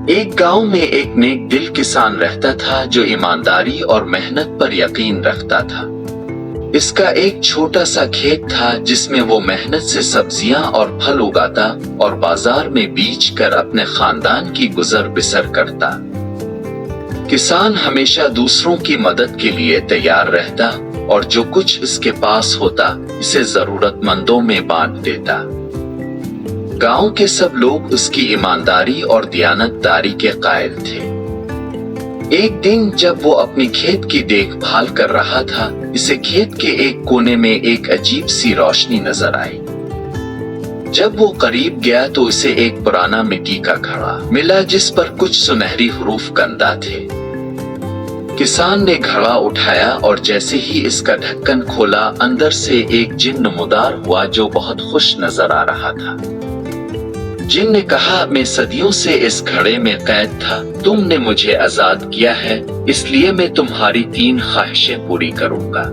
ایک گاؤں میں ایک نیک دل کسان رہتا تھا جو ایمانداری اور محنت پر یقین رکھتا تھا۔ اس کا ایک چھوٹا سا کھیت تھا جس میں وہ محنت سے سبزیاں اور پھل اگاتا اور بازار میں بیچ کر اپنے خاندان کی گزر بسر کرتا۔ کسان ہمیشہ دوسروں کی مدد کے لیے تیار رہتا اور جو کچھ اس کے پاس ہوتا اسے ضرورت مندوں میں بانٹ دیتا۔ گاؤں کے سب لوگ اس کی ایمانداری اور دیانتداری کے قائل تھے۔ ایک دن جب وہ اپنی کھیت کی دیکھ بھال کر رہا تھا، اسے کھیت کے ایک کونے میں ایک عجیب سی روشنی نظر آئی۔ جب وہ قریب گیا تو اسے ایک پرانا مٹی کا گھڑا ملا جس پر کچھ سنہری حروف کندہ تھے۔ کسان نے گھڑا اٹھایا اور جیسے ہی اس کا ڈھکن کھولا، اندر سے ایک جن نمودار ہوا جو بہت خوش نظر آ رہا تھا۔ جن نے کہا، میں صدیوں سے اس گھڑے میں قید تھا، تم نے مجھے آزاد کیا ہے، اس لیے میں تمہاری 3 خواہشیں پوری کروں گا۔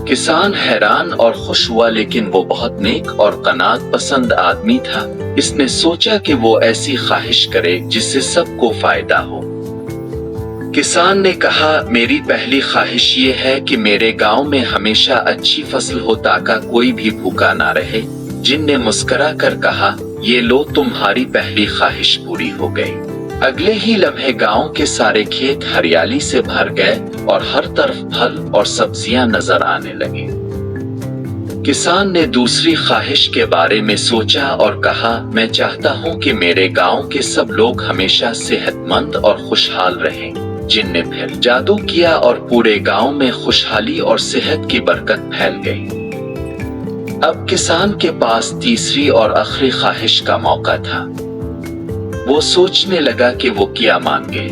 کسان حیران اور خوش ہوا، لیکن وہ بہت نیک اور قناعت پسند آدمی تھا۔ اس نے سوچا کہ وہ ایسی خواہش کرے جس سے سب کو فائدہ ہو۔ کسان نے کہا، میری پہلی خواہش یہ ہے کہ میرے گاؤں میں ہمیشہ اچھی فصل ہو تاکہ کوئی بھی بھوکا نہ رہے۔ جن نے مسکرا کر کہا، یہ لو تمہاری پہلی خواہش پوری ہو گئی۔ اگلے ہی لمحے گاؤں کے سارے کھیت ہریالی سے بھر گئے اور ہر طرف پھل اور سبزیاں نظر آنے لگے۔ کسان نے دوسری خواہش کے بارے میں سوچا اور کہا، میں چاہتا ہوں کہ میرے گاؤں کے سب لوگ ہمیشہ صحت مند اور خوشحال رہیں۔ جن نے پھر جادو کیا اور پورے گاؤں میں خوشحالی اور صحت کی برکت پھیل گئی۔ اب کسان کے پاس تیسری اور آخری خواہش کا موقع تھا۔ وہ سوچنے لگا کہ وہ کیا مانگے۔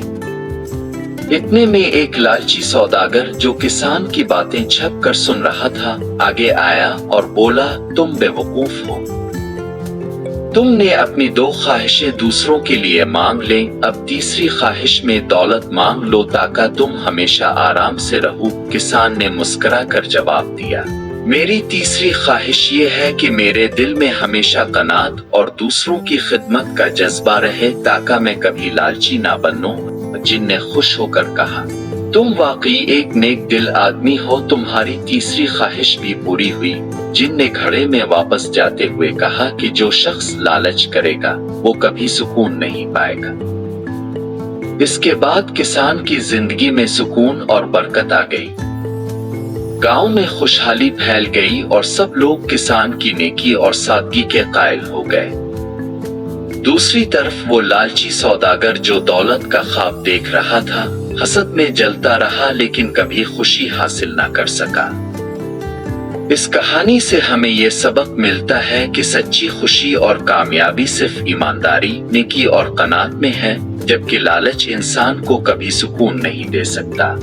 اتنے میں ایک لالچی سوداگر جو کسان کی باتیں چھپ کر سن رہا تھا، آگے آیا اور بولا، تم بے وقوف ہو۔ تم نے اپنی 2 خواہشیں دوسروں کے لیے مانگ لیں، اب تیسری خواہش میں دولت مانگ لو تاکہ تم ہمیشہ آرام سے رہو۔ کسان نے مسکرا کر جواب دیا، میری تیسری خواہش یہ ہے کہ میرے دل میں ہمیشہ قناعت اور دوسروں کی خدمت کا جذبہ رہے تاکہ میں کبھی لالچی نہ بنوں۔ جن نے خوش ہو کر کہا، تم واقعی ایک نیک دل آدمی ہو، تمہاری تیسری خواہش بھی پوری ہوئی۔ جن نے گھڑے میں واپس جاتے ہوئے کہا کہ جو شخص لالچ کرے گا وہ کبھی سکون نہیں پائے گا۔ اس کے بعد کسان کی زندگی میں سکون اور برکت آ گئی۔ گاؤں میں خوشحالی پھیل گئی اور سب لوگ کسان کی نیکی اور سادگی کے قائل ہو گئے۔ دوسری طرف وہ لالچی سوداگر جو دولت کا خواب دیکھ رہا تھا، حسد میں جلتا رہا لیکن کبھی خوشی حاصل نہ کر سکا۔ اس کہانی سے ہمیں یہ سبق ملتا ہے کہ سچی خوشی اور کامیابی صرف ایمانداری، نیکی اور قناعت میں ہے، جبکہ لالچ انسان کو کبھی سکون نہیں دے سکتا۔